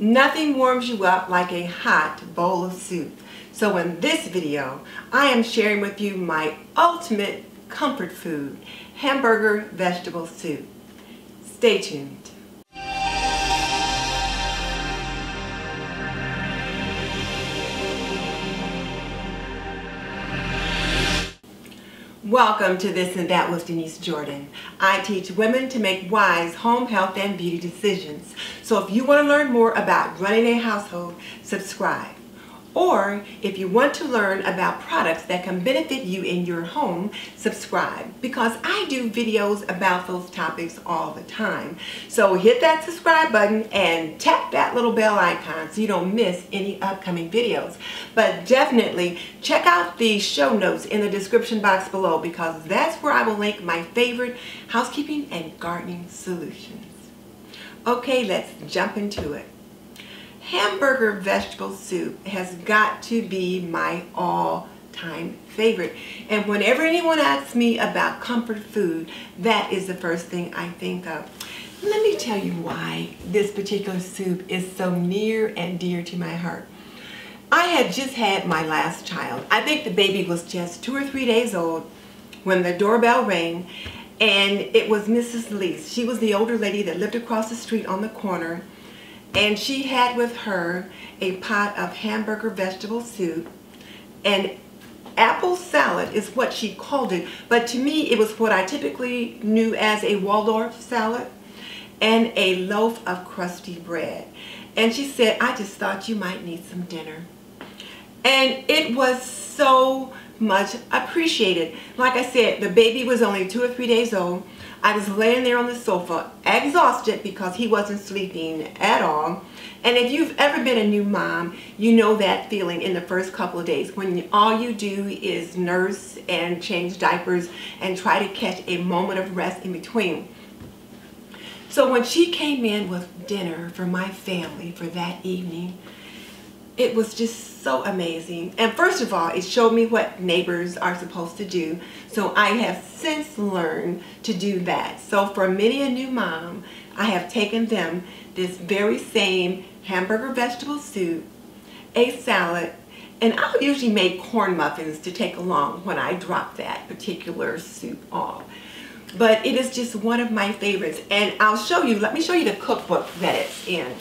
Nothing warms you up like a hot bowl of soup. So in this video, I am sharing with you my ultimate comfort food, hamburger vegetable soup. Stay tuned. Welcome to This and That with Denise Jordan. I teach women to make wise home health and beauty decisions. So if you want to learn more about running a household, subscribe. Or if you want to learn about products that can benefit you in your home, subscribe, because I do videos about those topics all the time. So hit that subscribe button and tap that little bell icon so you don't miss any upcoming videos. But definitely check out the show notes in the description box below, because that's where I will link my favorite housekeeping and gardening solutions. Okay, let's jump into it. Hamburger vegetable soup has got to be my all-time favorite. And whenever anyone asks me about comfort food, that is the first thing I think of. Let me tell you why this particular soup is so near and dear to my heart. I had just had my last child. I think the baby was just 2 or 3 days old when the doorbell rang, and it was Mrs. Lease. She was the older lady that lived across the street on the corner. And she had with her a pot of hamburger vegetable soup, and apple salad is what she called it, but to me it was what I typically knew as a Waldorf salad, and a loaf of crusty bread. And she said, I just thought you might need some dinner. And it was so much appreciated. Like I said, the baby was only 2 or 3 days old. I was laying there on the sofa, exhausted because he wasn't sleeping at all. And if you've ever been a new mom, you know that feeling in the first couple of days when all you do is nurse and change diapers and try to catch a moment of rest in between. So when she came in with dinner for my family for that evening, it was just so amazing. And first of all, it showed me what neighbors are supposed to do. So I have since learned to do that. So for many a new mom, I have taken them this very same hamburger vegetable soup, a salad, and I'll usually make corn muffins to take along when I drop that particular soup off. But it is just one of my favorites. And I'll show you, let me show you the cookbook that it's in.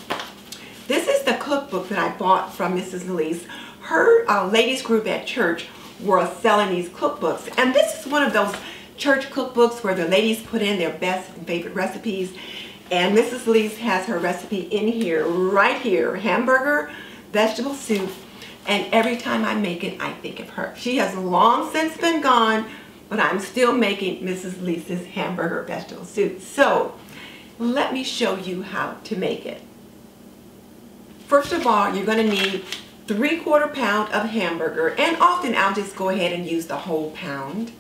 This is the cookbook that I bought from Mrs. Lease. Her ladies group at church were selling these cookbooks. And this is one of those church cookbooks where the ladies put in their best and favorite recipes. And Mrs. Lease has her recipe in here, right here, hamburger vegetable soup. And every time I make it, I think of her. She has long since been gone, but I'm still making Mrs. Lease's hamburger vegetable soup. So let me show you how to make it. First of all, you're going to need 3/4 pound of hamburger, and often I'll just go ahead and use the whole pound.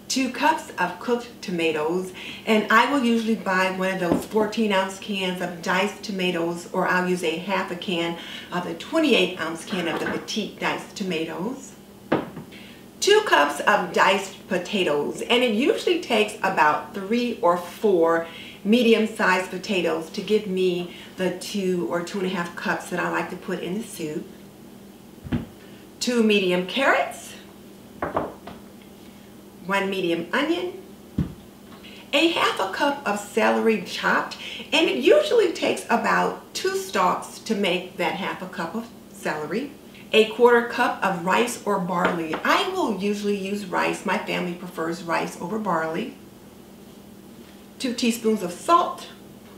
2 cups of cooked tomatoes, and I will usually buy one of those 14-ounce cans of diced tomatoes, or I'll use a half a can of the 28-ounce can of the petite diced tomatoes. 2 cups of diced potatoes, and it usually takes about 3 or 4 medium-sized potatoes to give me the 2 or 2.5 cups that I like to put in the soup. 2 medium carrots, 1 medium onion, a half a cup of celery chopped, and it usually takes about 2 stalks to make that half a cup of celery. A 1/4 cup of rice or barley. I will usually use rice. My family prefers rice over barley. 2 teaspoons of salt,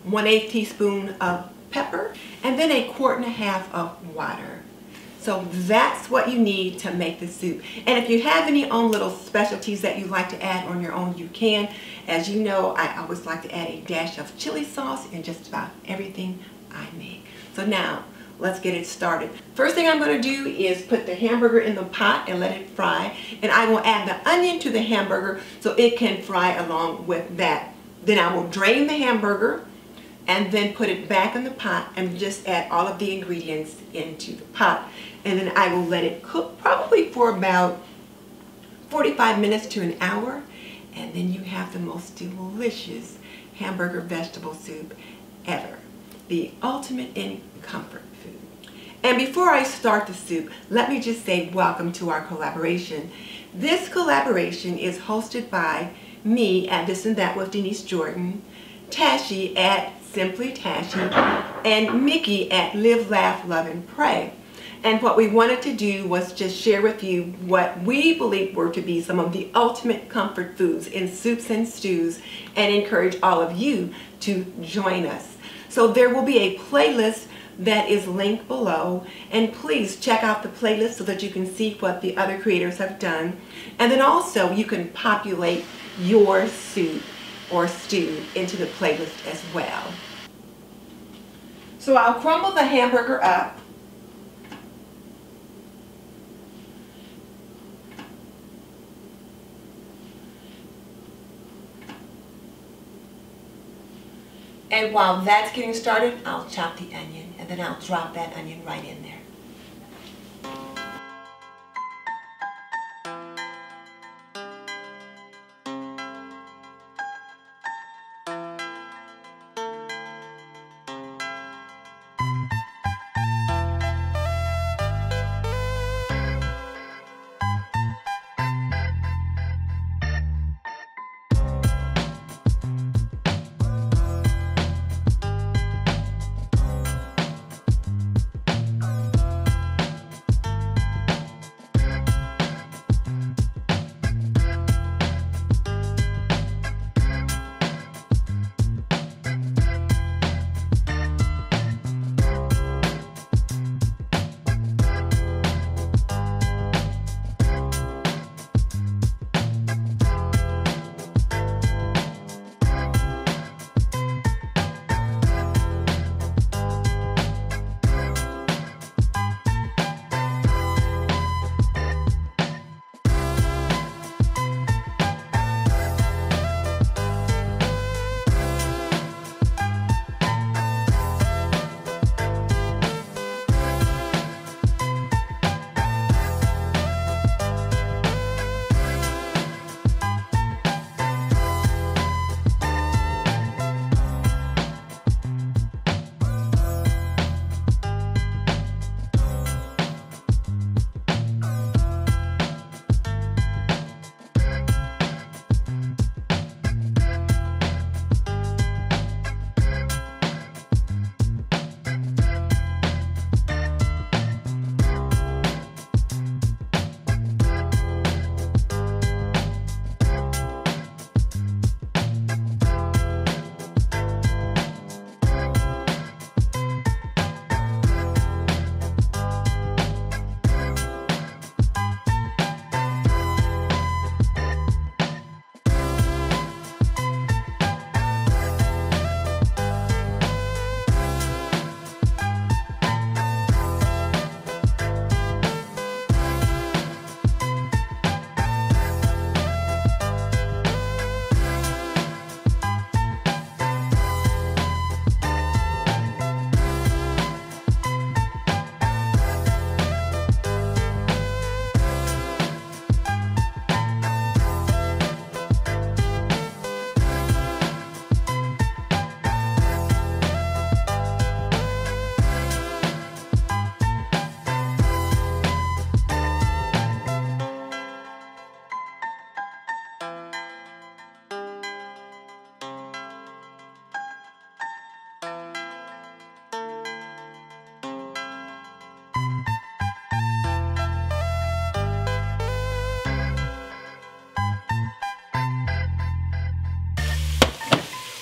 1/8 teaspoon of pepper, and then 1.5 quart of water. So that's what you need to make the soup. And if you have any own little specialties that you like to add on your own, you can. As you know, I always like to add a dash of chili sauce in just about everything I make. So now, let's get it started. First thing I'm going to do is put the hamburger in the pot and let it fry. And I will add the onion to the hamburger so it can fry along with that. Then I will drain the hamburger and then put it back in the pot and just add all of the ingredients into the pot. And then I will let it cook probably for about 45 minutes to an hour. And then you have the most delicious hamburger vegetable soup ever. The ultimate in comfort food. And before I start the soup, let me just say welcome to our collaboration. This collaboration is hosted by me at This and That with Denise Jordan, Tashi at Simply Tashi, and Mickey at Live, Laugh, Love, and Pray. And what we wanted to do was just share with you what we believe were to be some of the ultimate comfort foods in soups and stews, and encourage all of you to join us. So there will be a playlist that is linked below, and please check out the playlist so that you can see what the other creators have done. And then also you can populate your soup or stew into the playlist as well. So I'll crumble the hamburger up. And while that's getting started, I'll chop the onion, and then I'll drop that onion right in there.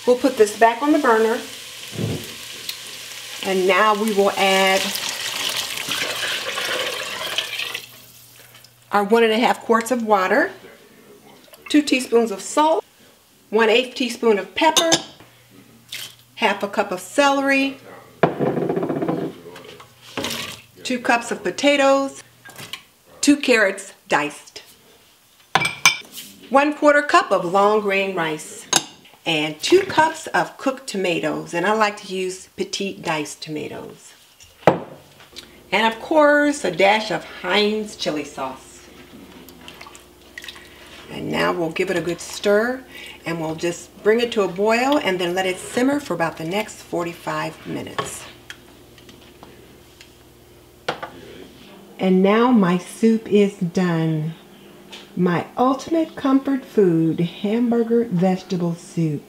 We'll put this back on the burner, and now we will add our 1½ quarts of water, 2 teaspoons of salt, 1/8 teaspoon of pepper, 1/2 cup of celery, 2 cups of potatoes, 2 carrots diced, 1/4 cup of long grain rice, and 2 cups of cooked tomatoes, and I like to use petite diced tomatoes. And of course, a dash of Heinz chili sauce. And now we'll give it a good stir, and we'll just bring it to a boil and then let it simmer for about the next 45 minutes. And now my soup is done. My ultimate comfort food, hamburger vegetable soup.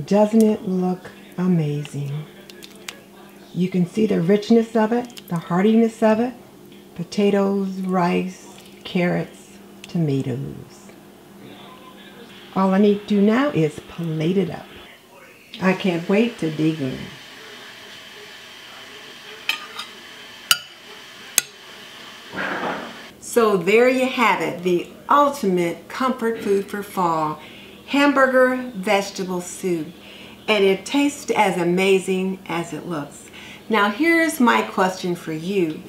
Doesn't it look amazing? You can see the richness of it, the heartiness of it. Potatoes, rice, carrots, tomatoes. All I need to do now is plate it up. I can't wait to dig in. So there you have it, the ultimate comfort food for fall, hamburger vegetable soup. And it tastes as amazing as it looks. Now here's my question for you.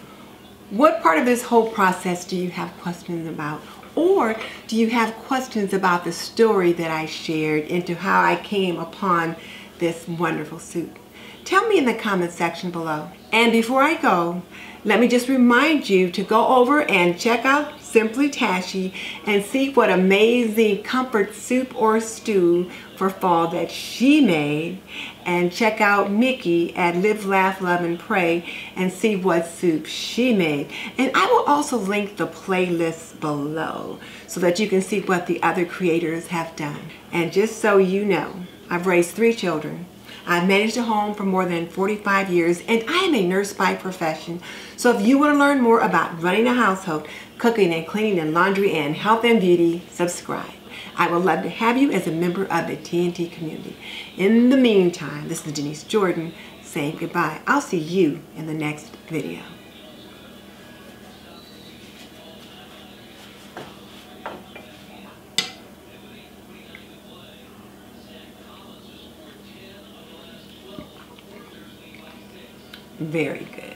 What part of this whole process do you have questions about? Or do you have questions about the story that I shared into how I came upon this wonderful soup? Tell me in the comment section below. And before I go, let me just remind you to go over and check out Simply Tashy and see what amazing comfort soup or stew for fall that she made. And check out Mickey at Live, Laugh, Love, and Pray and see what soup she made. And I will also link the playlist below so that you can see what the other creators have done. And just so you know, I've raised 3 children. I've managed a home for more than 45 years, and I am a nurse by profession. So if you want to learn more about running a household, cooking and cleaning and laundry and health and beauty, subscribe. I would love to have you as a member of the TNT community. In the meantime, this is Denise Jordan saying goodbye. I'll see you in the next video. Very good.